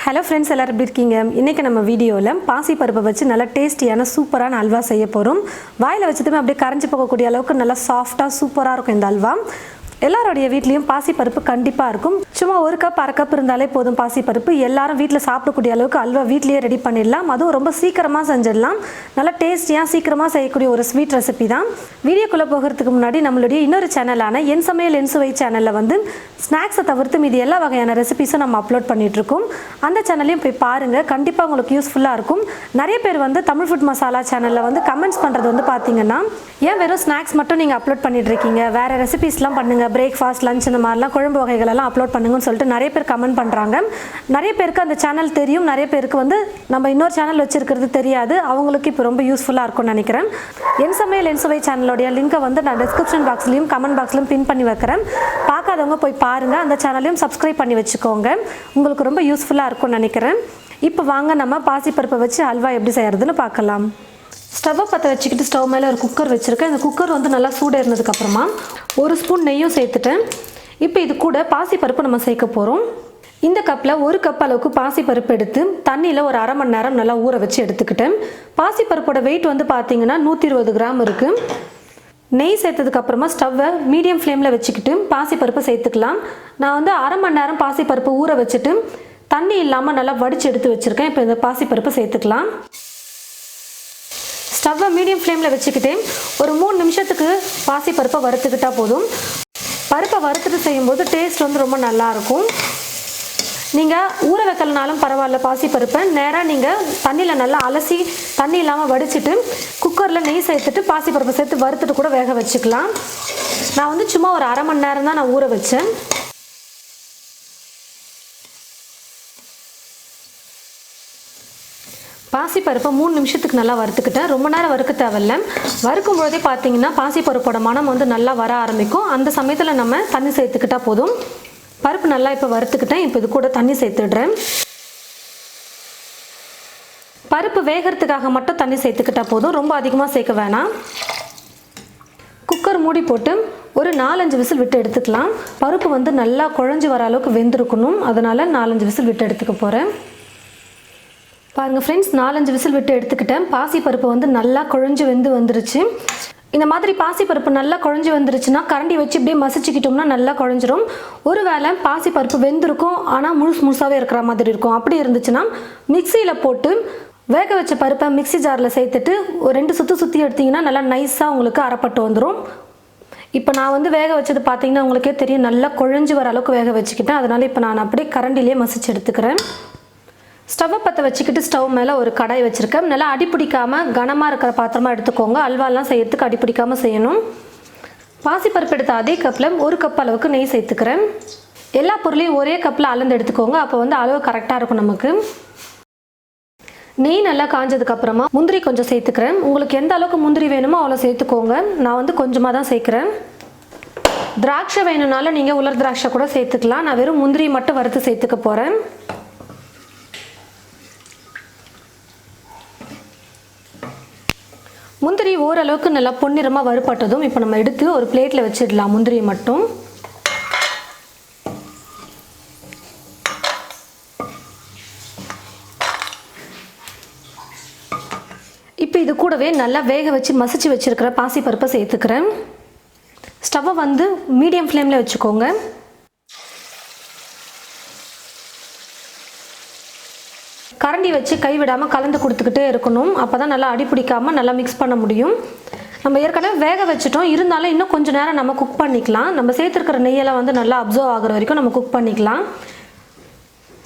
Hello friends, எல்லாரும் எப்படி இருக்கீங்க? இன்றைக்கி நம்ம வீடியோவில் பாசி பருப்பை வச்சு நல்லா டேஸ்டியான சூப்பரான அல்வா செய்ய போகிறோம். வாயில் வச்சதுமே அப்படியே கரைஞ்சி போகக்கூடிய அளவுக்கு நல்லா சாஃப்டாக சூப்பராக இருக்கும் இந்த அல்வா. எல்லாரோடைய வீட்லேயும் பாசிப்பருப்பு கண்டிப்பாக இருக்கும். சும்மா ஒரு கப் அரை கப் இருந்தாலே போதும் பாசிப்பருப்பு. எல்லாரும் வீட்டில் சாப்பிடக்கூடிய அளவுக்கு அல்வா வீட்லேயே ரெடி பண்ணிடலாம். அதுவும் ரொம்ப சீக்கிரமாக செஞ்சிடலாம். நல்லா டேஸ்டியாக சீக்கிரமாக செய்யக்கூடிய ஒரு ஸ்வீட் ரெசிபி தான். வீடியோக்குள்ளே போகிறதுக்கு முன்னாடி நம்மளுடைய இன்னொரு சேனலான என் சமையல் என் சுவை சேனலில் வந்து ஸ்நாக்ஸை தவிர்த்து மீது எல்லா வகையான ரெசிபிஸும் நம்ம அப்லோட் பண்ணிகிட்ருக்கோம். அந்த சேனலையும் போய் பாருங்கள், கண்டிப்பாக உங்களுக்கு யூஸ்ஃபுல்லாக இருக்கும். நிறைய பேர் வந்து தமிழ் ஃபுட் மசாலா சேனலில் வந்து கமெண்ட்ஸ் பண்ணுறது வந்து பார்த்தீங்கன்னா, ஏன் வெறும் ஸ்நாக்ஸ் மட்டும் நீங்கள் அப்லோட் பண்ணிகிட்ருக்கீங்க, வேறு ரெசிபிஸ்லாம் பண்ணுங்கள், பிரேக்ஃபாஸ்ட் லஞ்ச் இந்த மாதிரிலாம் குழம்பு வகைகளெல்லாம் அப்லோட் பண்ணுங்கன்னு சொல்லிட்டு நிறைய பேர் கமெண்ட் பண்ணுறாங்க. நிறைய பேருக்கு அந்த சேனல் தெரியும், நிறைய பேருக்கு வந்து நம்ம இன்னொரு சேனல் வச்சுருக்கிறது தெரியாது. அவங்களுக்கு இப்போ ரொம்ப யூஸ்ஃபுல்லாக இருக்கும்னு நினைக்கிறேன். என் சமையல் என் சுவை சேனலோடைய லிங்கை வந்து நான் டிஸ்கிரிப்ஷன் பாக்ஸ்லையும் கமெண்ட் பாக்ஸ்லையும் பின் பண்ணி வைக்கிறேன். பார்க்காதவங்க போய் பாருங்கள், அந்த சேனலையும் சப்ஸ்கிரைப் பண்ணி வச்சுக்கோங்க. உங்களுக்கு ரொம்ப யூஸ்ஃபுல்லாக இருக்கும்னு நினைக்கிறேன். இப்போ வாங்க நம்ம பாசிப்பருப்பை வச்சு அல்வா எப்படி செய்கிறதுன்னு பார்க்கலாம். ஸ்டவ்வை பற்ற வச்சுக்கிட்டு ஸ்டவ் மேலே ஒரு குக்கர் வச்சுருக்கேன். இந்த குக்கர் வந்து நல்லா சூடேறினதுக்கப்புறமா ஒரு ஸ்பூன் நெய்யும் சேர்த்துட்டேன். இப்போ இது கூட பாசிப்பருப்பு நம்ம சேர்க்க போகிறோம். இந்த கப்பில் ஒரு கப் அளவுக்கு பாசிப்பருப்பு எடுத்து தண்ணியில் ஒரு அரை மணி நேரம் நல்லா ஊற வச்சு எடுத்துக்கிட்டேன். பாசிப்பருப்போட வெயிட் வந்து பார்த்திங்கன்னா 120 கிராம் இருக்குது. நெய் சேர்த்ததுக்கப்புறமா ஸ்டவ்வை மீடியம் ஃப்ளேமில் வச்சுக்கிட்டு பாசிப்பருப்பை சேர்த்துக்கலாம். நான் வந்து அரை மணி நேரம் பாசிப்பருப்பு ஊற வச்சுட்டு தண்ணி இல்லாமல் நல்லா வடித்து எடுத்து வச்சுருக்கேன். இப்போ இந்த பாசிப்பருப்பை சேர்த்துக்கலாம். ஸ்டவ்வை மீடியம் ஃப்ளேமில் வச்சுக்கிட்டே ஒரு 3 நிமிஷத்துக்கு பாசிப்பருப்பை வறுத்துக்கிட்டால் போதும். பருப்பை வறுத்துட்டு செய்யும்போது டேஸ்ட் வந்து ரொம்ப நல்லாயிருக்கும். நீங்கள் ஊற வைக்கலனாலும் பரவாயில்ல, பாசிப்பருப்பை நேராக நீங்கள் தண்ணியில் நல்லா அலசி தண்ணி இல்லாமல் வடிச்சிட்டு குக்கரில் நெய் சேர்த்துட்டு பாசிப்பருப்பை சேர்த்து வறுத்துட்டு கூட வேக வச்சுக்கலாம். நான் வந்து சும்மா ஒரு அரை மணி நேரம் தான் நான் ஊற வச்சேன். பாசிப்பருப்பை 3 நிமிஷத்துக்கு நல்லா வறுத்துக்கிட்டேன். ரொம்ப நேரம் வறுக்க தேவையில்ல. வறுக்கும் போதே பார்த்தீங்கன்னா பாசிப்பருப்போட மனம் வந்து நல்லா வர ஆரம்பிக்கும். அந்த சமயத்தில் நம்ம தண்ணி சேர்த்துக்கிட்டால் போதும். பருப்பு நல்லா இப்போ வறுத்துக்கிட்டேன். இப்போ இது கூட தண்ணி சேர்த்துடுறேன். பருப்பு வேகிறதுக்காக மட்டும் தண்ணி சேர்த்துக்கிட்டால் போதும், ரொம்ப அதிகமாக சேர்க்க வேணாம். குக்கர் மூடி போட்டு ஒரு 4-5 விசில் விட்டு எடுத்துக்கலாம். பருப்பு வந்து நல்லா குழஞ்சி வர அளவுக்கு வெந்திருக்கணும். அதனால் 4-5 விசில் விட்டு எடுத்துக்க போகிறேன். பாருங்கள் ஃப்ரெண்ட்ஸ், 4-5 விசில் விட்டு எடுத்துக்கிட்டேன். பாசிப்பருப்பு வந்து நல்லா குழஞ்சி வந்துருச்சு. இந்த மாதிரி பாசிப்பருப்பு நல்லா குழஞ்சி வந்துருச்சுன்னா கரண்டி வச்சு இப்படியே மசிச்சுக்கிட்டோம்னா நல்லா குழஞ்சிரும். ஒரு வேளை பாசிப்பருப்பு வெந்திருக்கும் ஆனால் முழுசாகவே இருக்கிற மாதிரி இருக்கும். அப்படி இருந்துச்சுன்னா மிக்சியில் போட்டு வேக வச்ச பருப்பை மிக்சி ஜாரில் சேர்த்துட்டு ஒரு 2 சுற்றி எடுத்திங்கன்னா நல்லா நைஸாக உங்களுக்கு அரைப்பட்டு வந்துடும். இப்போ நான் வந்து வேக வச்சது பார்த்தீங்கன்னா உங்களுக்கே தெரியும், நல்லா குழஞ்சி வர அளவுக்கு வேக வச்சுக்கிட்டேன். அதனால் இப்போ நான் அப்படியே கரண்டிலே மசிச்சு எடுத்துக்கிறேன். ஸ்டவ்வை பற்ற வச்சுக்கிட்டு ஸ்டவ் மேலே ஒரு கடாய் வச்சுருக்கேன். நல்லா அடிப்பிடிக்காமல் கனமாக இருக்கிற பாத்திரமாக எடுத்துக்கோங்க. அல்வாலாம் செய்யறதுக்கு அடிப்பிடிக்காமல் செய்யணும். பாசிப்பருப்பு எடுத்த அதே கப்பில் ஒரு கப் அளவுக்கு நெய் சேர்த்துக்கிறேன். எல்லா பொருளையும் ஒரே கப்பில் அளந்து எடுத்துக்கோங்க. அப்போ வந்து அளவு கரெக்டாக இருக்கும் நமக்கு. நெய் நல்லா காஞ்சதுக்கப்புறமா முந்திரி கொஞ்சம் சேர்த்துக்கிறேன். உங்களுக்கு எந்த அளவுக்கு முந்திரி வேணுமோ அவ்வளோ சேர்த்துக்கோங்க. நான் வந்து கொஞ்சமாக தான் சேர்க்குறேன். திராட்சை வேணும்னாலும் நீங்கள் உலர் திராட்சை கூட சேர்த்துக்கலாம். நான் வெறும் முந்திரி மட்டும் வறுத்து சேர்த்துக்க போகிறேன். முந்திரி ஓரளவுக்கு நல்லா பொன்னிறமாக வறுபட்டதும் இப்போ நம்ம எடுத்து ஒரு பிளேட்டில் வச்சிடலாம். முந்திரி மட்டும் இப்போ இது கூடவே நல்லா வேக வச்சு மசிச்சு வச்சுருக்கிற பாசிப்பருப்பை சேர்த்துக்கிறேன். ஸ்டவ்வை வந்து மீடியம் ஃப்ளேமில் வச்சுக்கோங்க. கரண்டி வச்சு கைவிடாமல் கலந்து கொடுத்துக்கிட்டே இருக்கணும். அப்போ தான் நல்லா அடிப்பிடிக்காமல் நல்லா மிக்ஸ் பண்ண முடியும். நம்ம ஏற்கனவே வேக வச்சுட்டோம், இருந்தாலும் இன்னும் கொஞ்சம் நேரம் நம்ம குக் பண்ணிக்கலாம். நம்ம சேர்த்துருக்கிற நெய்யெல்லாம் வந்து நல்லா அப்சர்வ் ஆகிற வரைக்கும் நம்ம குக் பண்ணிக்கலாம்.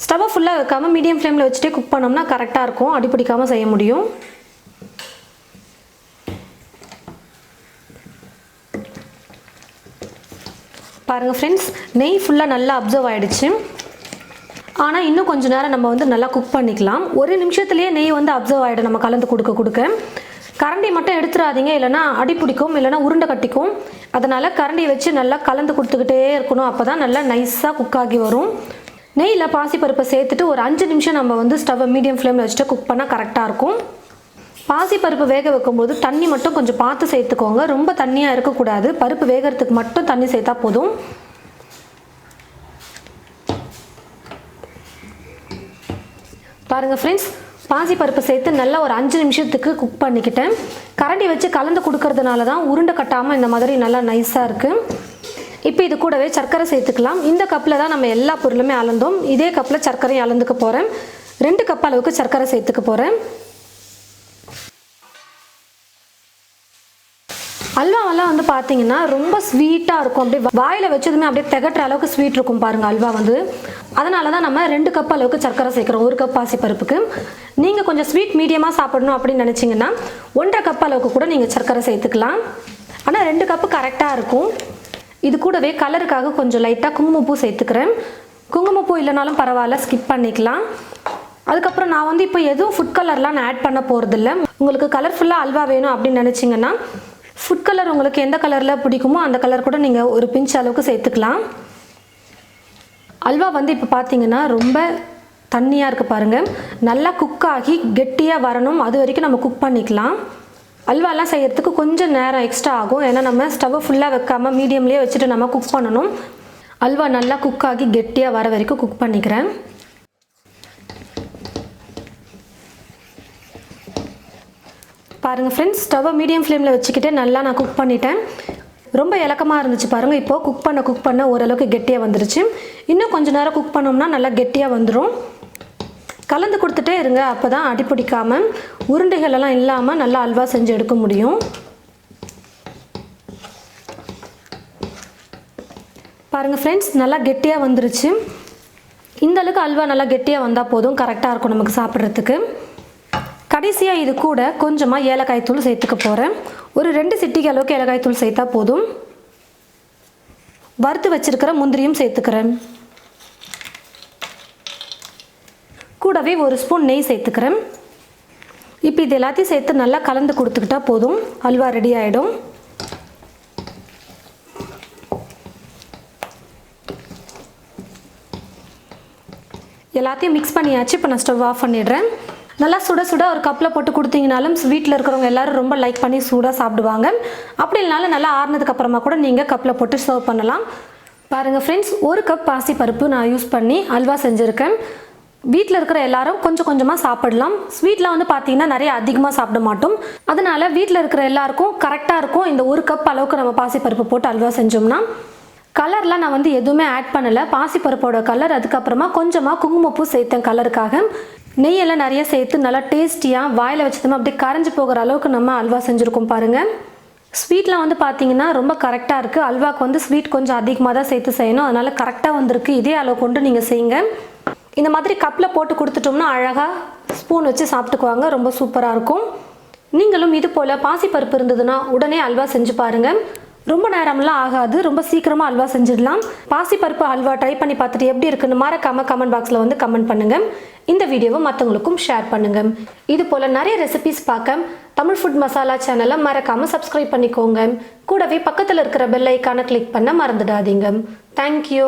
ஸ்டவ்வை ஃபுல்லாக வைக்காமல் மீடியம் ஃப்ளேமில் வச்சுட்டே குக் பண்ணோம்னா கரெக்டாக இருக்கும், அடிப்பிடிக்காமல் செய்ய முடியும். பாருங்கள் ஃப்ரெண்ட்ஸ், நெய் ஃபுல்லாக நல்லா அப்சர்வ் ஆகிடுச்சு. ஆனால் இன்னும் கொஞ்சம் நேரம் நம்ம வந்து நல்லா குக் பண்ணிக்கலாம். ஒரு நிமிஷத்துலேயே நெய் வந்து அப்சர்வ் ஆகிடும் நம்ம கலந்து கொடுக்க. கரண்டி மட்டும் எடுத்துடாதீங்க, இல்லைனா அடி பிடிக்கும், இல்லைனா உருண்டை கட்டிக்கும். அதனால் கரண்டி வச்சு நல்லா கலந்து கொடுத்துக்கிட்டே இருக்கணும். அப்போ தான் நல்லா நைஸாக குக் ஆகி வரும். நெய்யில் பாசிப்பருப்பை சேர்த்துட்டு ஒரு 5 நிமிஷம் நம்ம வந்து ஸ்டவ்வை மீடியம் ஃப்ளேமில் வச்சுட்டு குக் பண்ணால் கரெக்டாக இருக்கும். பாசிப்பருப்பு வேக வைக்கும்போது தண்ணி மட்டும் கொஞ்சம் பார்த்து சேர்த்துக்கோங்க. ரொம்ப தண்ணியாக இருக்கக்கூடாது. பருப்பு வேகிறதுக்கு மட்டும் தண்ணி சேர்த்தா போதும். பாருங்கள் ஃப்ரெண்ட்ஸ், பாசிப்பருப்பு சேர்த்து நல்லா ஒரு 5 நிமிஷத்துக்கு குக் பண்ணிக்கிட்டேன். கரண்டி வச்சு கலந்து கொடுக்கறதுனால தான் உருண்டை கட்டாமல் இந்த மாதிரி நல்லா நைஸாக இருக்குது. இப்போ இது கூடவே சர்க்கரை சேர்த்துக்கலாம். இந்த கப்பில் தான் நம்ம எல்லா பொருளுமே அளந்தோம். இதே கப்பில் சர்க்கரையும் அளந்துக்க போகிறேன். 2 கப் அளவுக்கு சர்க்கரை சேர்த்துக்க போகிறேன். அல்வாவெல்லாம் வந்து பார்த்தீங்கன்னா ரொம்ப ஸ்வீட்டாக இருக்கும். அப்படியே வாயில் வச்சதுமே அப்படியே திகட்டுற அளவுக்கு ஸ்வீட் இருக்கும் பாருங்கள் அல்வா வந்து. அதனால தான் நம்ம 2 கப் அளவுக்கு சர்க்கரை சேர்க்குறோம் 1 கப் பாசிப்பருப்புக்கு. நீங்கள் கொஞ்சம் ஸ்வீட் மீடியமாக சாப்பிடணும் அப்படின்னு நினச்சிங்கன்னா 1.5 கப் அளவுக்கு கூட நீங்கள் சர்க்கரை சேர்த்துக்கலாம். ஆனால் 2 கப்பு கரெக்டாக இருக்கும். இது கூடவே கலருக்காக கொஞ்சம் லைட்டாக குங்குமப்பூ சேர்த்துக்கிறேன். குங்குமப்பூ இல்லைனாலும் பரவாயில்ல, ஸ்கிப் பண்ணிக்கலாம். அதுக்கப்புறம் நான் வந்து இப்போ எதுவும் ஃபுட் கலர்லாம் நான் ஆட் பண்ண போகிறதில்ல. உங்களுக்கு கலர்ஃபுல்லாக அல்வா வேணும் அப்படின்னு நினச்சிங்கன்னா ஃபுட் கலர் உங்களுக்கு எந்த கலரில் பிடிக்குமோ அந்த கலர் கூட நீங்கள் ஒரு பிஞ்ச் அளவுக்கு சேர்த்துக்கலாம். அல்வா வந்து இப்போ பார்த்தீங்கன்னா ரொம்ப தண்ணியாக இருக்குது பாருங்கள். நல்லா குக் ஆகி கெட்டியாக வரணும், அது வரைக்கும் நம்ம குக் பண்ணிக்கலாம். அல்வாலாம் செய்யறதுக்கு கொஞ்சம் நேரம் எக்ஸ்ட்ரா ஆகும். ஏன்னா நம்ம ஸ்டவ்வை ஃபுல்லாக வைக்காமல் மீடியம்லேயே வச்சுட்டு நம்ம குக் பண்ணணும். அல்வா நல்லா குக் ஆகி கெட்டியாக வர வரைக்கும் குக் பண்ணிக்கிறேன். பாருங்கள் ஃப்ரெண்ட்ஸ், ஸ்டவ்வை மீடியம் ஃப்ளேமில் வச்சுக்கிட்டு நல்லா நான் குக் பண்ணிட்டேன். ரொம்ப இலக்கமாக இருந்துச்சு பாருங்கள். இப்போது குக் பண்ண ஓரளவுக்கு கெட்டியாக வந்துருச்சு. இன்னும் கொஞ்சம் நேரம் குக் பண்ணோம்னா நல்லா கெட்டியாக வந்துடும். கலந்து கொடுத்துட்டே இருங்க, அப்போ தான் அடிப்பிடிக்காமல் உருண்டைகளெல்லாம் இல்லாமல் நல்லா அல்வா செஞ்சு எடுக்க முடியும். பாருங்கள் ஃப்ரெண்ட்ஸ், நல்லா கெட்டியாக வந்துருச்சு. இந்த அளவுக்கு அல்வா நல்லா கெட்டியாக வந்தால் போதும், கரெக்டாக இருக்கும் நமக்கு சாப்பிட்றதுக்கு. கடைசியாக இது கூட கொஞ்சமாக ஏலக்காய் தூள் சேர்த்துக்க போகிறேன். ஒரு 2 சிட்டிகை அளவுக்கு ஏலக்காய் தூள் சேர்த்தா போதும். வறுத்து வச்சிருக்கிற முந்திரியும் சேர்த்துக்கிறேன். கூடவே 1 ஸ்பூன் நெய் சேர்த்துக்கிறேன். இப்போ இது எல்லாத்தையும் சேர்த்து நல்லா கலந்து கொடுத்துக்கிட்டா போதும், அல்வா ரெடி ஆகிடும். எல்லாத்தையும் மிக்ஸ் பண்ணியாச்சு. இப்போ நான் ஸ்டவ் ஆஃப் பண்ணிடுறேன். நல்லா சுட சுட ஒரு கப்பில் போட்டு கொடுத்தீங்கனாலும் வீட்டில் இருக்கிறவங்க எல்லோரும் ரொம்ப லைக் பண்ணி சூடாக சாப்பிடுவாங்க. அப்படி இல்லைனாலும் நல்லா ஆறுனதுக்கு அப்புறமா கூட நீங்கள் கப்பில் போட்டு சர்வ் பண்ணலாம். பாருங்கள் ஃப்ரெண்ட்ஸ், 1 கப் பாசி பருப்பு நான் யூஸ் பண்ணி அல்வா செஞ்சுருக்கேன். வீட்டில் இருக்கிற எல்லாரும் கொஞ்சம் கொஞ்சமாக சாப்பிடலாம். ஸ்வீட்டில் வந்து பார்த்தீங்கன்னா நிறைய அதிகமாக சாப்பிட மாட்டோம். அதனால் வீட்டில் இருக்கிற எல்லாருக்கும் கரெக்டாக இருக்கும். இந்த 1 கப் அளவுக்கு நம்ம பாசிப்பருப்பு போட்டு அல்வா செஞ்சோம்னா. கலர்லாம் நான் வந்து எதுவுமே ஆட் பண்ணலை. பாசிப்பருப்போட கலர், அதுக்கப்புறமா கொஞ்சமாக குங்குமப்பூ சேர்த்தேன் கலருக்காக. நெய்யெல்லாம் நிறைய சேர்த்து நல்லா டேஸ்டியாக வாயில் வச்சதுமே அப்படியே கரைஞ்சி போகிற அளவுக்கு நம்ம அல்வா செஞ்சுருக்கோம் பாருங்கள். ஸ்வீட்லாம் வந்து பார்த்தீங்கன்னா ரொம்ப கரெக்டாக இருக்குது. அல்வாக்கு வந்து ஸ்வீட் கொஞ்சம் அதிகமாக தான் சேர்த்து செய்யணும், அதனால் கரெக்டாக வந்திருக்கு. இதே அளவு கொண்டு நீங்கள் செய்யுங்க. இந்த மாதிரி கப்பில் போட்டு கொடுத்துட்டோம்னா அழகாக ஸ்பூன் வச்சு சாப்பிட்டுக்குவாங்க, ரொம்ப சூப்பராக இருக்கும். நீங்களும் இது போல் பாசிப்பருப்பு இருந்ததுன்னா உடனே அல்வா செஞ்சு பாருங்கள். ரொம்ப நேரம்லாம் ஆகாது, ரொம்ப சீக்கிரமாக அல்வா செஞ்சிடலாம். பாசிப்பருப்பு அல்வா ட்ரை பண்ணி பார்த்துட்டு எப்படி இருக்குன்னு மறக்காம கமெண்ட் பாக்ஸில் வந்து கமெண்ட் பண்ணுங்கள். இந்த வீடியோவை மற்றவங்களுக்கும் ஷேர் பண்ணுங்கள். இது போல் நிறைய ரெசிபிஸ் பார்க்க தமிழ் ஃபுட் மசாலா சேனலை மறக்காமல் சப்ஸ்கிரைப் பண்ணிக்கோங்க. கூடவே பக்கத்தில் இருக்கிற பெல் ஐக்கானை கிளிக் பண்ண மறந்துடாதீங்க. தேங்க்யூ.